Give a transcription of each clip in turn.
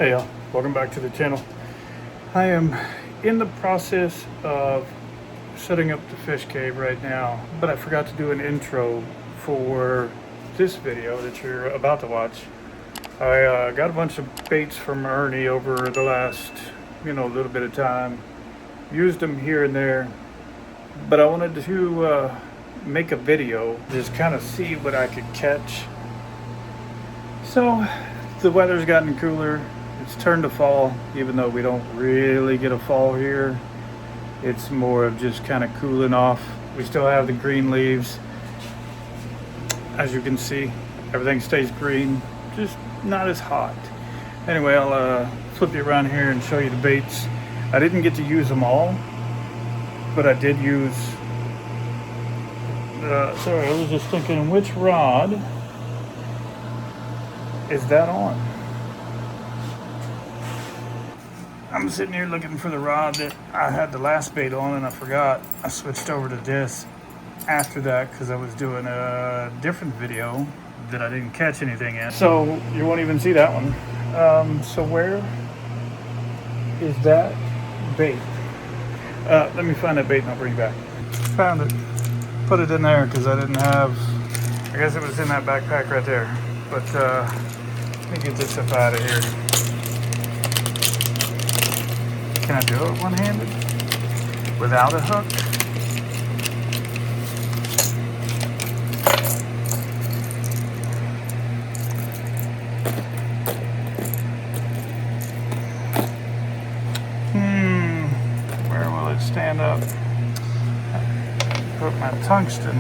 Hey y'all, welcome back to the channel. I am in the process of setting up the fish cave right now, but I forgot to do an intro for this video that you're about to watch. I got a bunch of baits from Ernie over the last, little bit of time. Used them here and there, but I wanted to make a video, just kind of see what I could catch. So the weather's gotten cooler. It's turned to fall, even though we don't really get a fall here. It's more of just kind of cooling off. We still have the green leaves. As you can see, everything stays green, just not as hot. Anyway, I'll flip you around here and show you the baits. I didn't get to use them all, but I did use, sorry, I was just thinking, which rod is that on? I'm sitting here looking for the rod that I had the last bait on, and I forgot. I switched over to this after that because I was doing a different video that I didn't catch anything in. So you won't even see that one. So where is that bait? Let me find that bait and I'll bring it back. Found it. Put it in there because I didn't have, I guess it was in that backpack right there. But let me get this stuff out of here. Can I do it one-handed without a hook? Where will it stand up? Put my tungsten.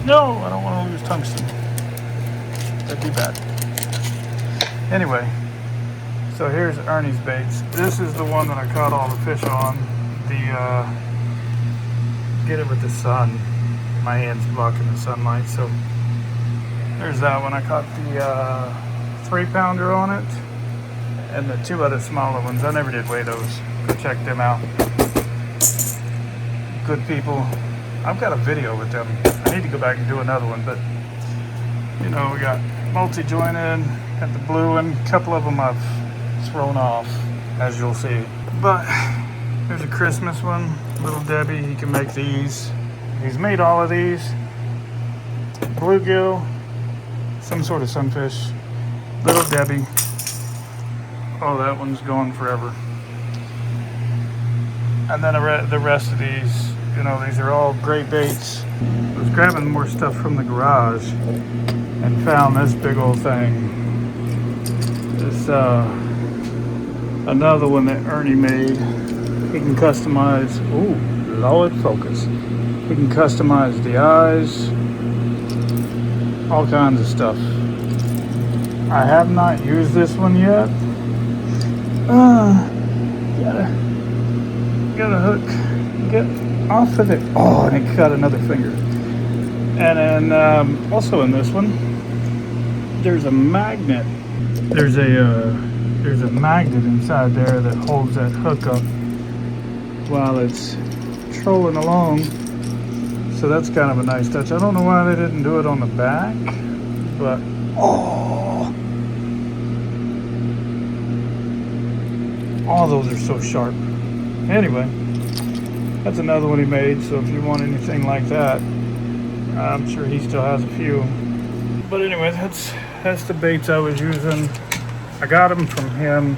No, I don't want to lose tungsten. That'd be bad. Anyway, so here's Ernie's baits. This is the one that I caught all the fish on. Get it with the sun. My hand's blocking the sunlight, so there's that one. I caught the 3-pounder on it, and the 2 other smaller ones. I never did weigh those. Go check them out. Good people. I've got a video with them. I need to go back and do another one, but we got multi-jointed. Got the blue one. A couple of them I've thrown off, as you'll see. But there's a Christmas one. Little Debbie, he can make these. He's made all of these. Bluegill, some sort of sunfish. Little Debbie. Oh, that one's going forever. And then the rest of these, these are all great baits. I was grabbing more stuff from the garage and found this big old thing. This another one that Ernie made. He can customize. Ooh, Lord, focus. He can customize the eyes, all kinds of stuff. I have not used this one yet. Got a hook. Get off of it. Oh, and it cut another finger. And then also in this one, there's a magnet. There's a magnet inside there that holds that hook up while it's trolling along. So that's kind of a nice touch. I don't know why they didn't do it on the back, but all those are so sharp. Anyway, that's another one he made. So if you want anything like that, I'm sure he still has a few. But anyway, that's the baits I was using. I got them from him.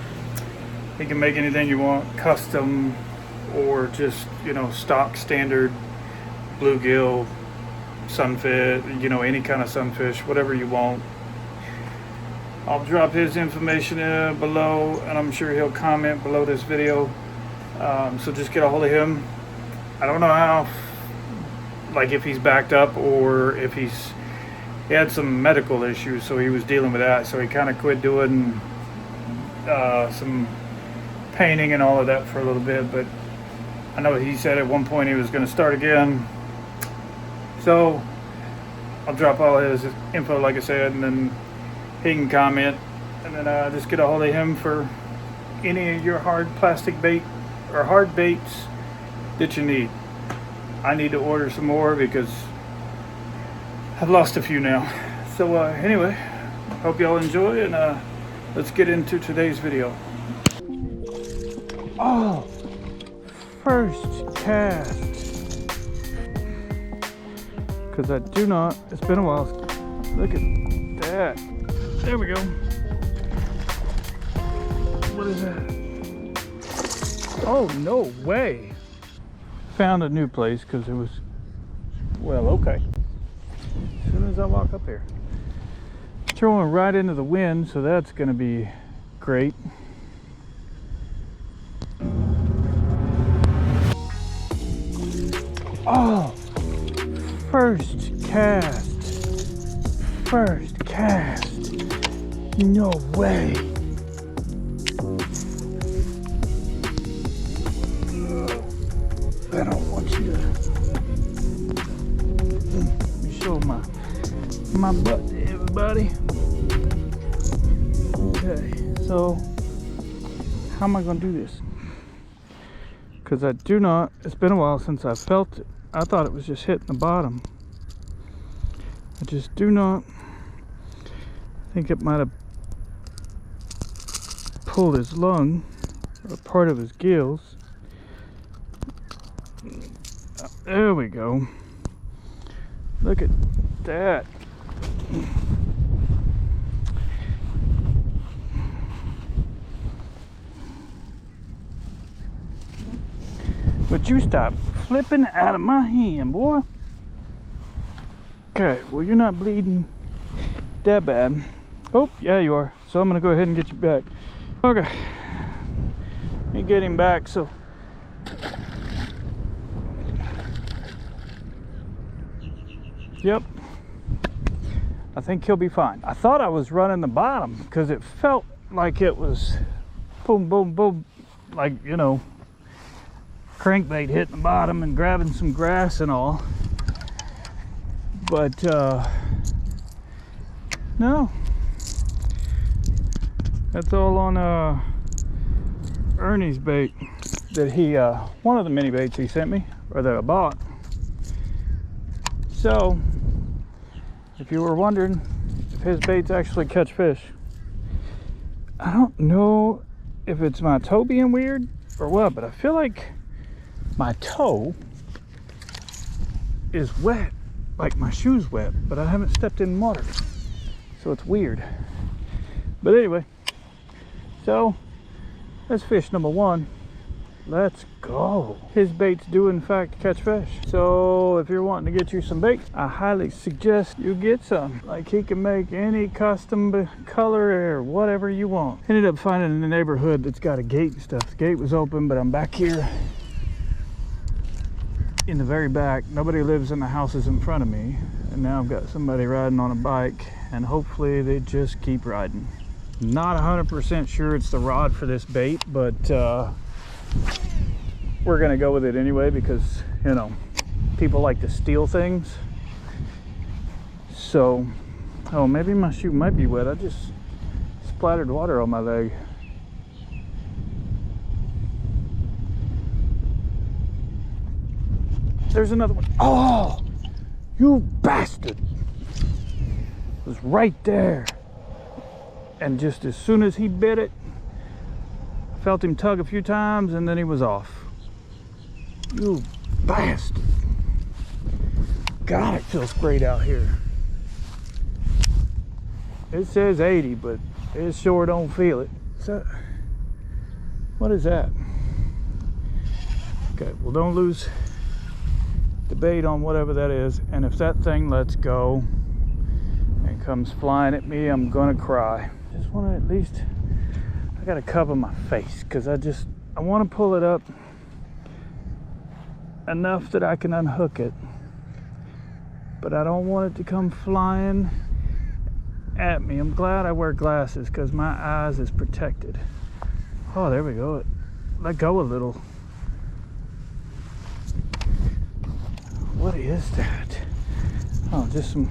He can make anything you want, custom or just, stock standard bluegill, sunfish, any kind of sunfish, whatever you want. I'll drop his information below, and I'm sure he'll comment below this video. So just get a hold of him. I don't know how, if he's backed up or if he had some medical issues, so he was dealing with that. So he kind of quit doing some painting and all of that for a little bit. But I know he said at one point he was going to start again. So I'll drop all his info, like I said, and then he can comment. And then just get a hold of him for any of your hard plastic bait or hard baits that you need. I need to order some more because I've lost a few now. So anyway, hope y'all enjoy, and let's get into today's video. Oh, first cast. Because I do not, it's been a while. Look at that. There we go. What is that? Oh, no way. Found a new place because it was, well, okay. As soon as I walk up here. Throwing right into the wind, so that's going to be great. Oh, first cast. First cast. No way. I don't want you to. Let me show my butt to everybody. Okay, so how am I going to do this? Because I do not, it's been a while since I felt it. I thought it was just hitting the bottom. I just do not think it might have pulled his lung or part of his gills. There we go. Look at that. Would you stop flipping out of my hand, boy? Okay, well, you're not bleeding that bad. Oh, yeah, you are. So I'm going to go ahead and get you back. Okay. Let me get him back, so. Yep. I think he'll be fine. I thought I was running the bottom because it felt like it was boom, boom, boom. Like, you know, crankbait hitting the bottom and grabbing some grass and all. But, no. That's all on, Ernie's bait that he, one of the mini baits he sent me, or that I bought. So, if you were wondering if his baits actually catch fish, I don't know if it's my toe being weird or what, but I feel like my toe is wet, like my shoe's wet, but I haven't stepped in water, so it's weird. But anyway, so that's fish number one. Let's go. His baits do in fact catch fish. So if you're wanting to get you some bait, I highly suggest you get some. Like, he can make any custom color or whatever you want. Ended up finding a neighborhood that's got a gate and stuff. The gate was open, but I'm back here in the very back. Nobody lives in the houses in front of me. And now I've got somebody riding on a bike, and hopefully they just keep riding. Not 100% sure it's the rod for this bait, but we're gonna go with it anyway because, you know, people like to steal things. So, oh, maybe my shoe might be wet. I just splattered water on my leg. There's another one. Oh, you bastard. It was right there. And just as soon as he bit it, I felt him tug a few times and then he was off. You bastard. God, it feels great out here. It says 80, but it sure don't feel it. So, what is that? Okay, well, don't lose the bait on whatever that is. And if that thing lets go and comes flying at me, I'm gonna cry. Just want to at least, I gotta cover my face because I want to pull it up enough that I can unhook it, but I don't want it to come flying at me. I'm glad I wear glasses because my eyes is protected. Oh, there we go. It let go a little. What is that? Oh, just some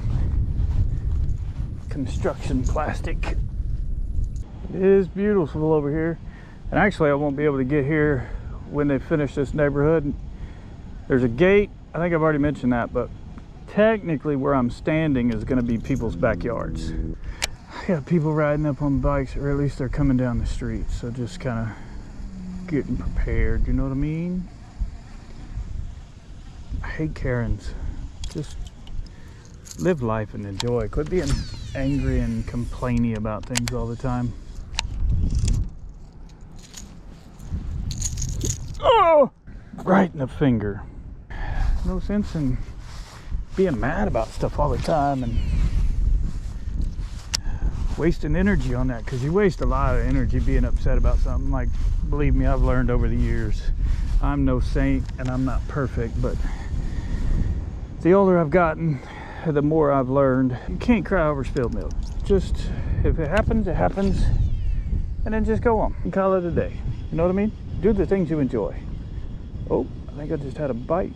construction plastic. It is beautiful over here, and actually I won't be able to get here when they finish this neighborhood. There's a gate, I think I've already mentioned that, but technically where I'm standing is going to be people's backyards. I got people riding up on bikes, or at least they're coming down the street, so just kind of getting prepared, you know what I mean? I hate Karens. Just live life and enjoy. Quit being angry and complaining about things all the time. Oh! Right in the finger. No sense in being mad about stuff all the time and wasting energy on that, because you waste a lot of energy being upset about something. Like, believe me, I've learned over the years. I'm no saint and I'm not perfect, but the older I've gotten, the more I've learned. You can't cry over spilled milk. Just, if it happens, it happens, and then just go on and call it a day. You know what I mean? Do the things you enjoy. Oh, I think I just had a bite.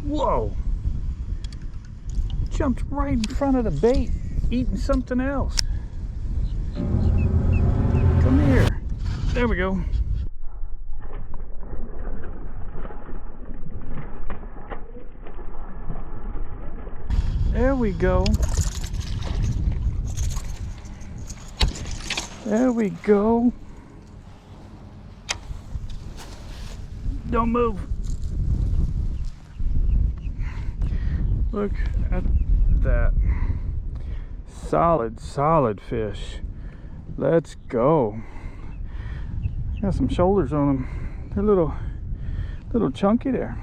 Whoa! Jumped right in front of the bait, eating something else. Come here. There we go. There we go. There we go. Don't move. Look at that. Solid fish. Let's go. Got some shoulders on them. They're a little chunky there.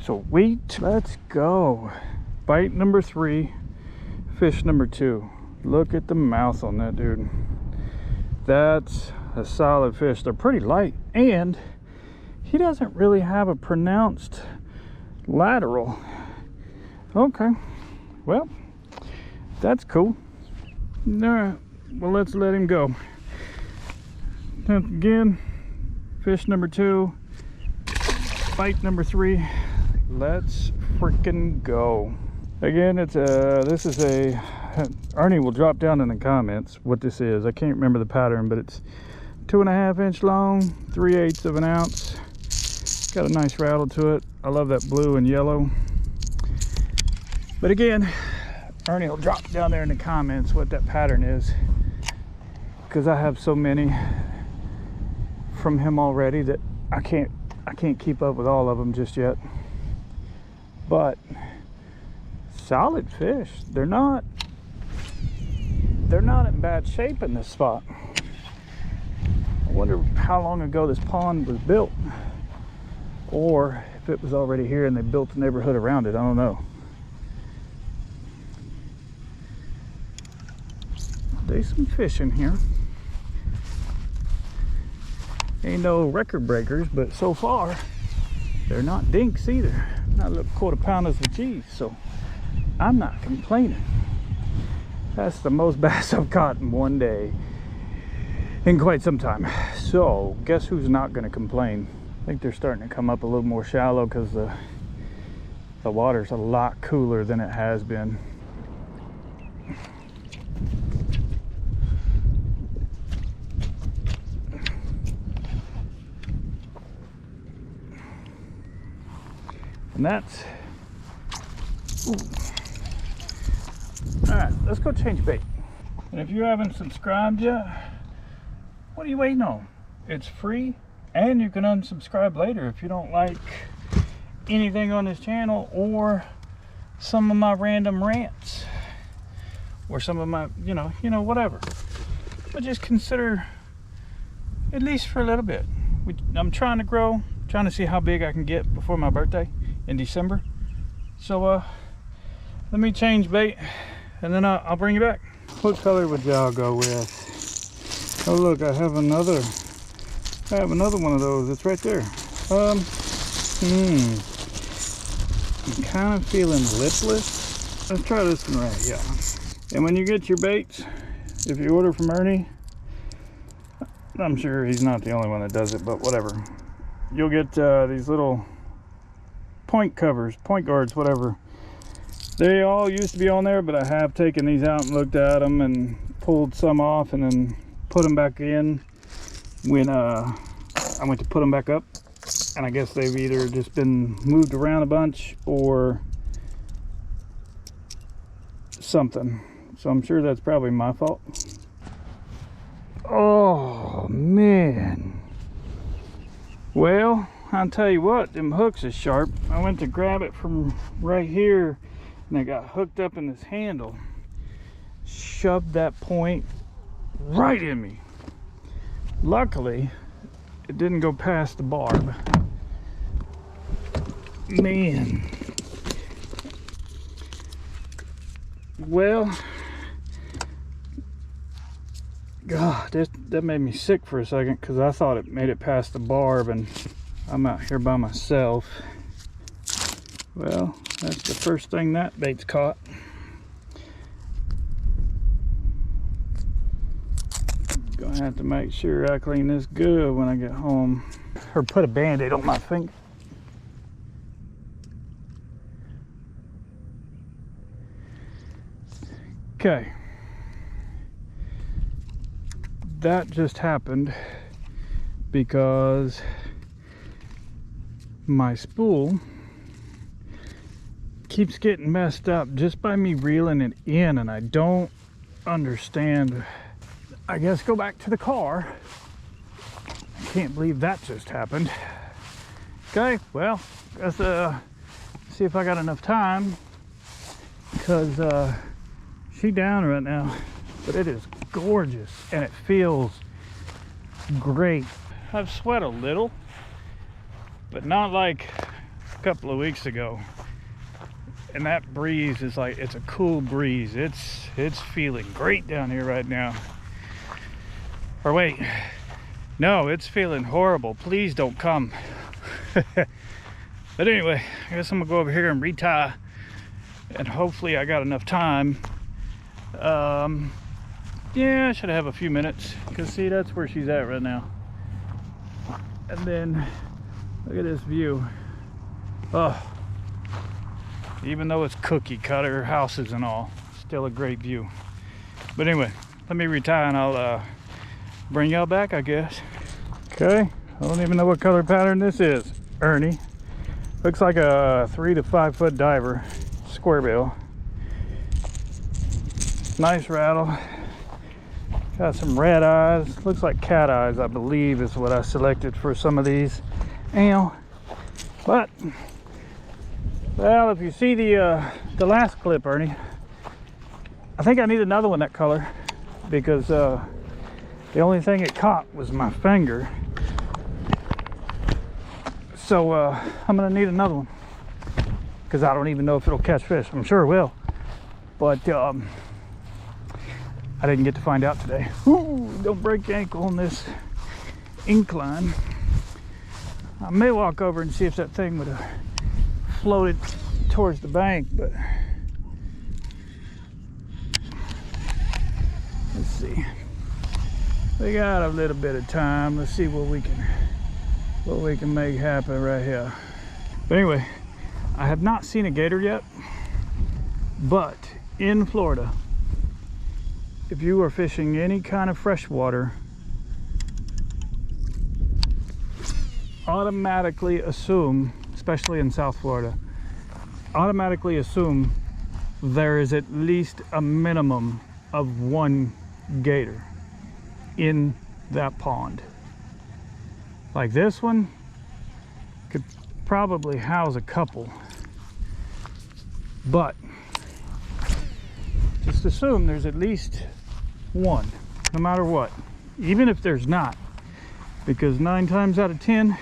Sweet. Let's go. Bite number 3, fish number 2. Look at the mouth on that dude. That's a solid fish. They're pretty light, and he doesn't really have a pronounced lateral. Okay, well, that's cool. All right, well, let's let him go. Again, fish number 2, bite number 3. Let's freaking go. Again, it's Earnie will drop down in the comments what this is. I can't remember the pattern, but it's 2.5 inch long, 3/8 of an ounce. Got a nice rattle to it. I love that blue and yellow. But again, Earnie will drop down there in the comments what that pattern is, because I have so many from him already that I can't keep up with all of them just yet. But solid fish. They're not in bad shape in this spot. I wonder how long ago this pond was built, or if it was already here and they built the neighborhood around it. I don't know. There's some fish in here. Ain't no record breakers, but so far they're not dinks either. Not little quarter-pounders with cheese, so I'm not complaining. That's the most bass I've caught in one day in quite some time. So guess who's not going to complain? I think they're starting to come up a little more shallow because the water's a lot cooler than it has been. And that's, ooh. All right, let's go change bait. And if you haven't subscribed yet, what are you waiting on? It's free, and you can unsubscribe later if you don't like anything on this channel, or some of my random rants, or some of my, you know, whatever. But just consider, at least for a little bit. I'm trying to grow, trying to see how big I can get before my birthday in December. So let me change bait, and then I'll bring you back. What color would y'all go with? Oh look, I have another one of those. It's right there. I'm kind of feeling lipless. Let's try this one right here. And when you get your baits, if you order from Earnie, I'm sure he's not the only one that does it, but whatever, you'll get these little point covers, point guards, whatever. They all used to be on there, but I have taken these out and looked at them and pulled some off and then put them back in when I went to put them back up, and I guess they've either just been moved around a bunch or something. So I'm sure that's probably my fault. Oh man. Well, I'll tell you what, them hooks is sharp. I went to grab it from right here and I got hooked up in this handle. Shoved that point right in me. Luckily, it didn't go past the barb. Man. Well, God, that made me sick for a second because I thought it made it past the barb and I'm out here by myself. Well, that's the first thing that bait's caught. Gonna have to make sure I clean this good when I get home. Or put a band-aid on my finger. Okay. That just happened because my spool keeps getting messed up just by me reeling it in, and I don't understand. I guess go back to the car. I can't believe that just happened. Okay, well, let's see if I got enough time, because she's down right now, but it is gorgeous and it feels great. I've sweat a little, but not like a couple of weeks ago. And that breeze is like, it's a cool breeze. It's feeling great down here right now. Or wait, no, it's feeling horrible. Please don't come. But anyway, I guess I'm gonna go over here and retie, and hopefully I got enough time. Yeah, I should have a few minutes, because see, that's where she's at right now. And then look at this view. Oh, even though it's cookie cutter houses and all, still a great view. But anyway, let me retie and I'll bring y'all back, I guess. Okay, I don't even know what color pattern this is. Earnie. Looks like a 3 to 5 foot diver, square bill. Nice rattle. Got some red eyes. Looks like cat eyes, I believe, is what I selected for some of these. Ow. But, well, if you see the last clip, Ernie, I think I need another one that color, because the only thing it caught was my finger. So I'm gonna need another one, because I don't even know if it'll catch fish. I'm sure it will, but I didn't get to find out today. Ooh, don't break your ankle on this incline. I may walk over and see if that thing would have floated towards the bank, but let's see. We got a little bit of time. Let's see what we can make happen right here. But anyway, I have not seen a gator yet, but in Florida, if you are fishing any kind of freshwater, automatically assume, especially in South Florida, automatically assume there is at least a minimum of one gator in that pond. Like this one could probably house a couple, but just assume there's at least one, no matter what, even if there's not, because 9 times out of 10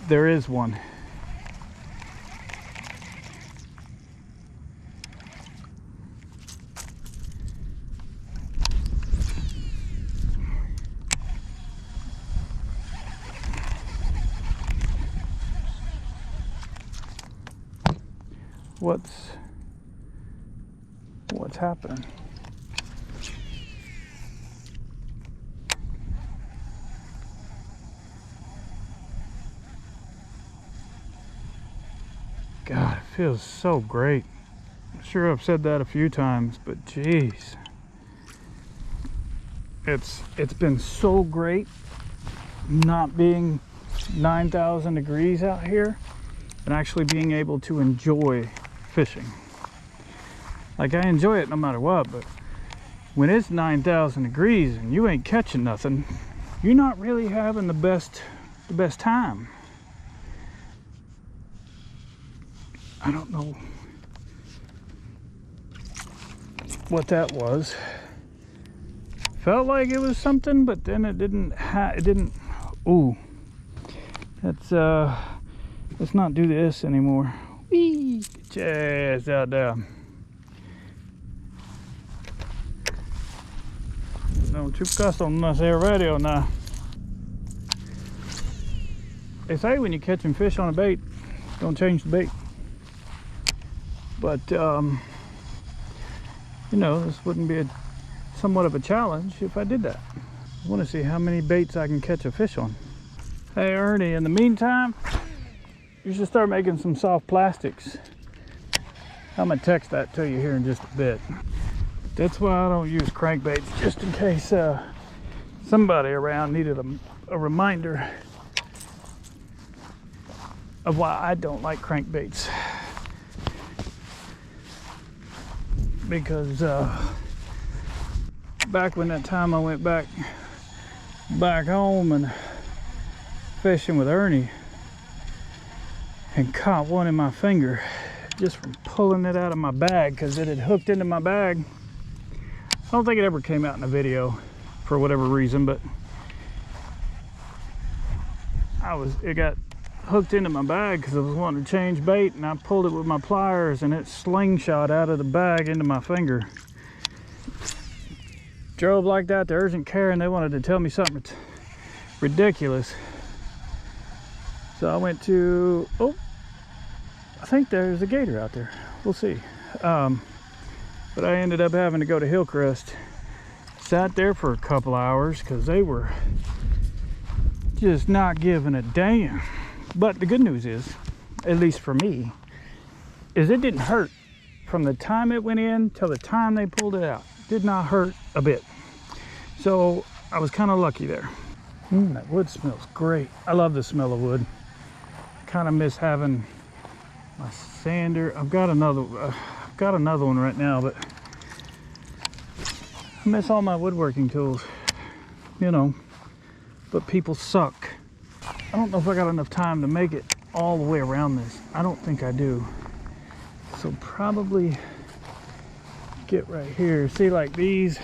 there is one. What's happening? God, it feels so great. I'm sure I've said that a few times, but geez, it's been so great not being 9,000 degrees out here and actually being able to enjoy fishing. Like, I enjoy it no matter what, but when it's 9,000 degrees and you ain't catching nothing, you're not really having the best time. I don't know what that was. Felt like it was something, but then it didn't. Ooh, let's not do this anymore. Whee! Get your ass out there. Don't you cuss on this here radio now. They say when you're catching fish on a bait, don't change the bait. But you know, this wouldn't be somewhat of a challenge if I did that. I want to see how many baits I can catch a fish on. Hey Ernie, in the meantime, you should start making some soft plastics. I'm gonna text that to you here in just a bit. That's why I don't use crankbaits, just in case somebody around needed a reminder of why I don't like crankbaits. Because back when that time I went back home and fishing with Ernie and caught one in my finger just from pulling it out of my bag because it had hooked into my bag. I don't think it ever came out in a video for whatever reason, but it got hooked into my bag because I was wanting to change bait, and I pulled it with my pliers and it slingshot out of the bag into my finger. Drove like that to urgent care and they wanted to tell me something ridiculous. So I went to, oh, I think there's a gator out there. We'll see. But I ended up having to go to Hillcrest. Sat there for a couple hours because they were just not giving a damn. But the good news is, at least for me, is it didn't hurt from the time it went in till the time they pulled it out. Did not hurt a bit. So I was kind of lucky there. That wood smells great. I love the smell of wood. Kind of miss having my sander. I've got another one right now, but I miss all my woodworking tools, you know, but people suck. I don't know if I got enough time to make it all the way around this. I don't think I do. So probably get right here. See, like these,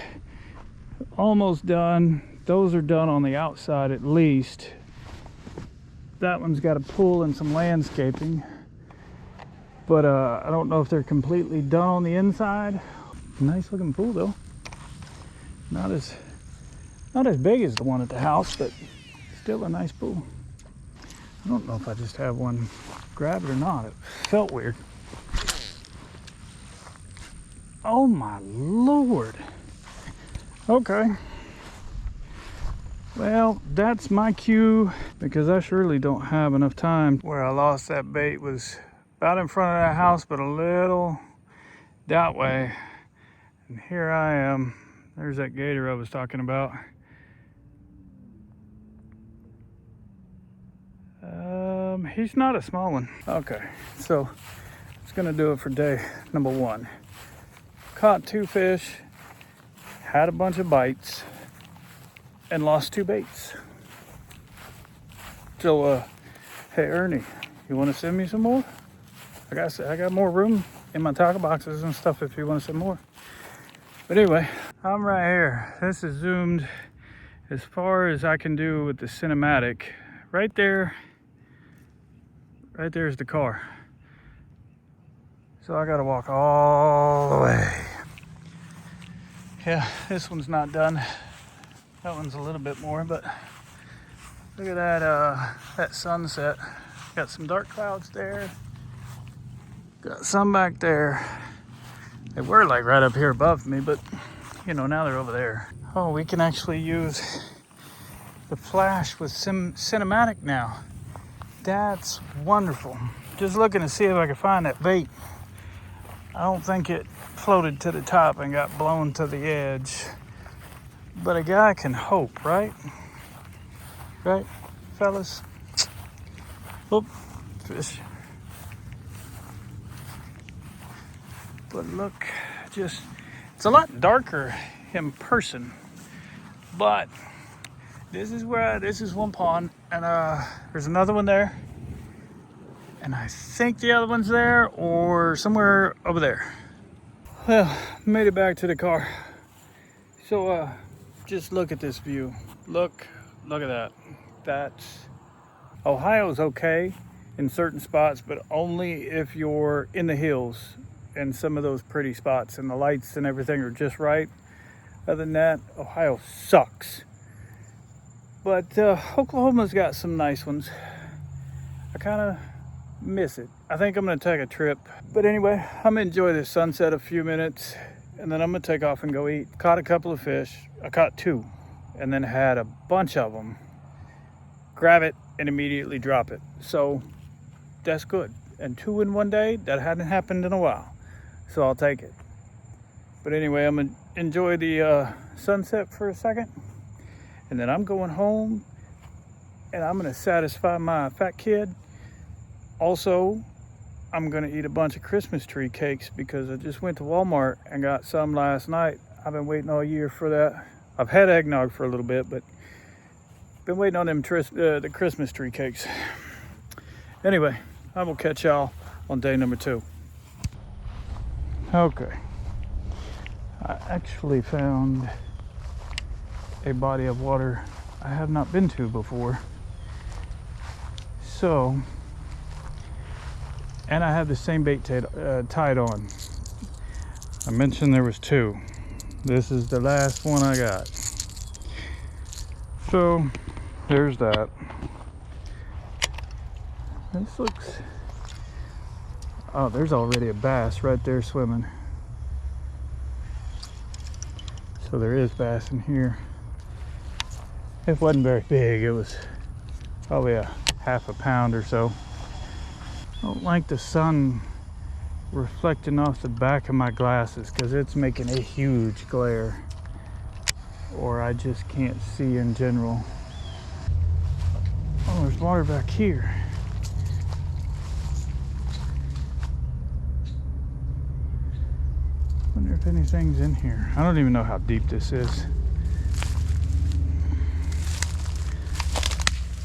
almost done. Those are done on the outside at least. That one's got a pool and some landscaping. But I don't know if they're completely done on the inside. Nice looking pool though. Not as big as the one at the house, but still a nice pool. I don't know if I just have one grab it or not. It felt weird. Oh my Lord. Okay. Well, that's my cue, because I surely don't have enough time. Where I lost that bait was about in front of that house, but a little that way. And here I am. There's that gator I was talking about. He's not a small one. Okay, so it's gonna do it for day number 1. Caught 2 fish, had a bunch of bites, and lost 2 baits. So, hey Ernie, you want to send me some more? I got more room in my tackle boxes and stuff if you want to send more. But anyway, I'm right here. This is zoomed as far as I can do with the cinematic. Right there is the car. So I gotta walk all the way. Yeah, this one's not done. That one's a little bit more, but look at that sunset. Got some dark clouds there. Got some back there. They were like right up here above me, but you know, now they're over there. Oh, we can actually use the flash with cinematic now. That's wonderful. Just looking to see if I can find that bait. I don't think it floated to the top and got blown to the edge, but a guy can hope, right? Right, fellas? Oh, fish. But look, just, it's a lot darker in person. But this is one pond, and there's another one there. And I think the other one's there or somewhere over there. Well, made it back to the car. So just look at this view. Look at that. That's Ohio's okay in certain spots, but only if you're in the hills and some of those pretty spots and the lights and everything are just right. Other than that, Ohio sucks. But Oklahoma's got some nice ones. I kind of miss it. I think I'm gonna take a trip. But anyway, I'm gonna enjoy this sunset a few minutes, and then I'm gonna take off and go eat. Caught a couple of fish. I caught 2, and then had a bunch of them. Grab it and immediately drop it. So that's good. And 2 in one day, that hadn't happened in a while. So I'll take it. But anyway, I'm gonna enjoy the sunset for a second, and then I'm going home, and I'm gonna satisfy my fat kid. Also, I'm gonna eat a bunch of Christmas tree cakes because I just went to Walmart and got some last night. I've been waiting all year for that. I've had eggnog for a little bit, but been waiting on them the Christmas tree cakes. Anyway, I will catch y'all on day number 2. Okay. I actually found a body of water I have not been to before. So, and I have the same bait tied on. I mentioned there was 2. This is the last one I got. So, there's that. This looks, oh, there's already a bass right there swimming. So there is bass in here. It wasn't very big. It was probably a half a pound or so. I don't like the sun reflecting off the back of my glasses because it's making a huge glare, or I just can't see in general. Oh, there's water back here. Wonder if anything's in here. I don't even know how deep this is.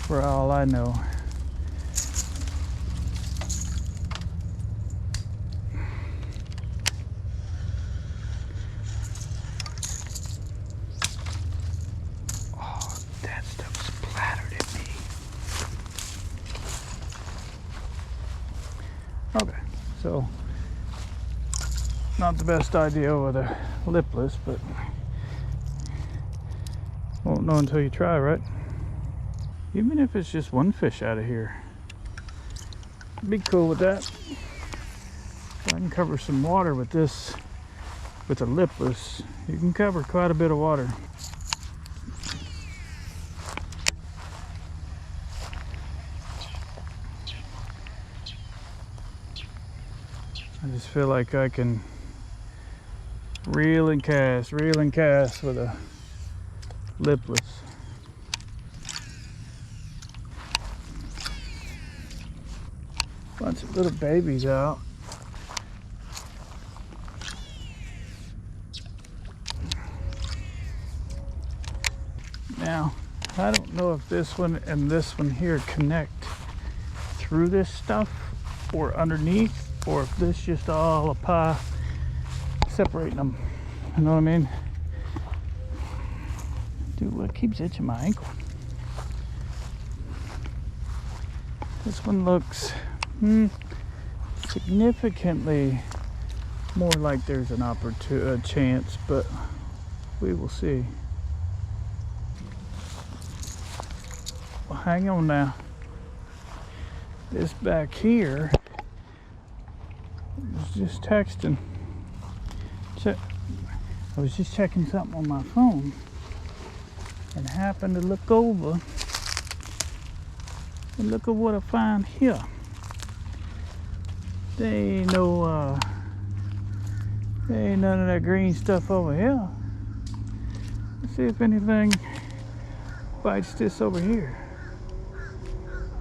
For all I know. Oh, that stuff splattered at me. Okay, so not the best idea with a lipless, but won't know until you try, right? Even if it's just one fish out of here, be cool with that. So I can cover some water with this, with a lipless. You can cover quite a bit of water. I just feel like I can reel and cast with a lipless. Bunch of little babies out. Now, I don't know if this one and this one here connect through this stuff or underneath, or if this just all a pie separating them. You know what I mean? Dude, what keeps itching my ankle? This one looks significantly more like there's an a chance, but we will see. Well, hang on now. This back here was just texting. I was just checking something on my phone and happened to look over, and look at what I find here. There ain't no there ain't none of that green stuff over here. Let's see if anything bites this over here.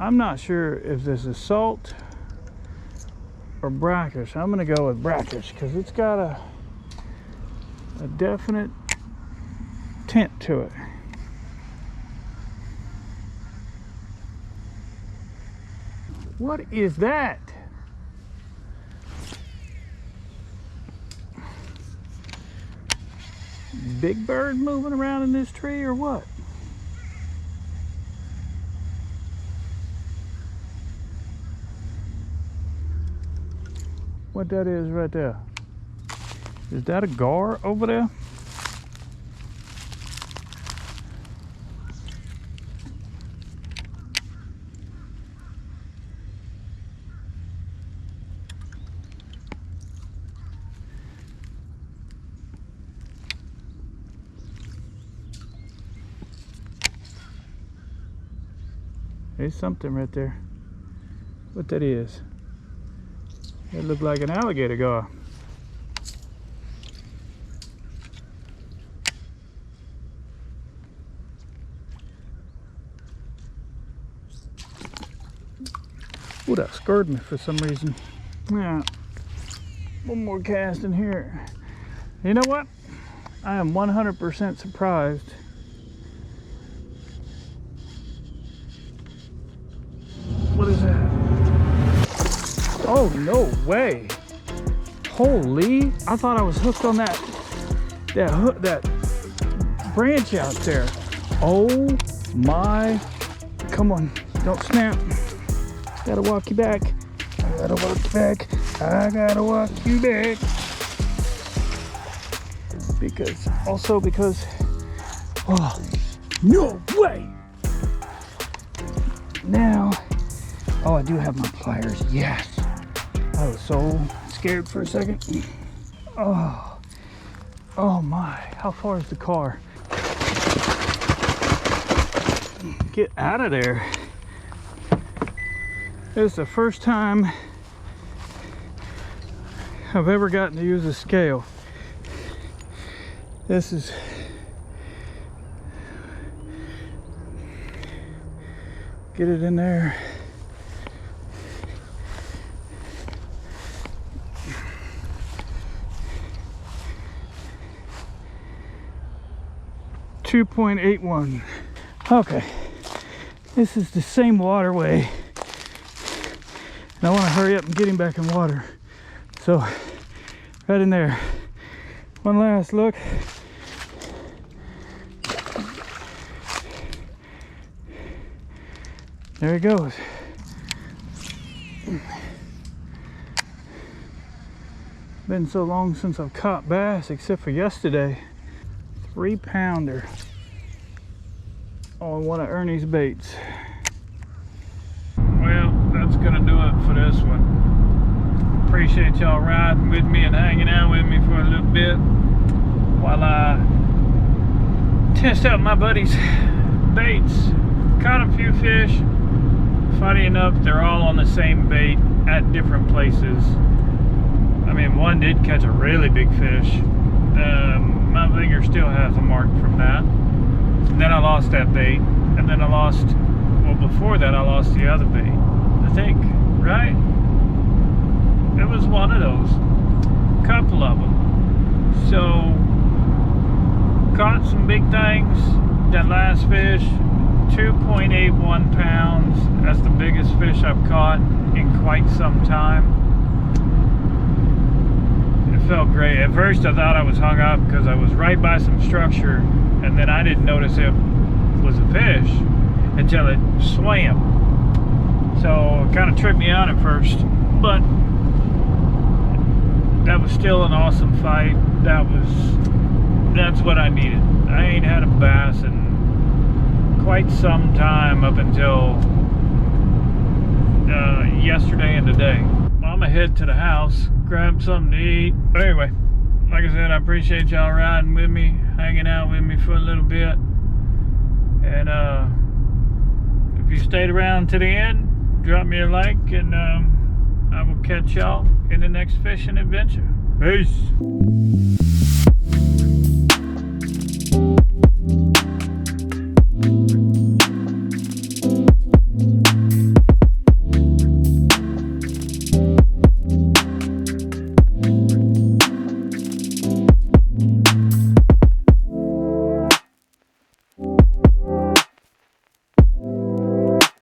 I'm not sure if this is salt or brackish. I'm gonna go with brackish because it's got a definite tint to it. What is that? Big bird moving around in this tree or what? What that is right there? Is that a gar over there? There's something right there. What that is? It looked like an alligator gar. Oh, that scared me for some reason. Yeah. One more cast in here. You know what? I am 100% surprised. What is that? Oh, no way. Holy, I thought I was hooked on that branch out there. Oh my, come on, don't snap. Gotta walk you back. I gotta walk you back. I gotta walk you back. Because, oh, no way. Now, oh, I do have my pliers, yes. I was so scared for a second. Oh my, how far is the car? Get out of there. This is the first time I've ever gotten to use a scale. This is get it in there. .81. Okay, this is the same waterway, and I want to hurry up and get him back in water. So, right in there. One last look. There he goes. Been so long since I've caught bass, except for yesterday. 3-pounder on one of Ernie's baits. Well, that's gonna do it for this one. Appreciate y'all riding with me and hanging out with me for a little bit while I test out my buddy's baits. Caught a few fish. Funny enough, they're all on the same bait at different places. I mean, one did catch a really big fish. My finger still has a mark from that. And then I lost that bait. And then I lost, well, before that I lost the other bait. I think, right? It was one of those. Couple of them. So, caught some big things. That last fish, 2.81 pounds. That's the biggest fish I've caught in quite some time. Felt great. At first I thought I was hung up because I was right by some structure, and then I didn't notice it was a fish until it swam. So it kind of tripped me out at first, but that was still an awesome fight. That's what I needed. I ain't had a bass in quite some time up until yesterday and today. Well, I'm gonna head to the house, grab something to eat. But anyway, like I said, I appreciate y'all riding with me, hanging out with me for a little bit. And if you stayed around to the end, drop me a like, and I will catch y'all in the next fishing adventure. Peace.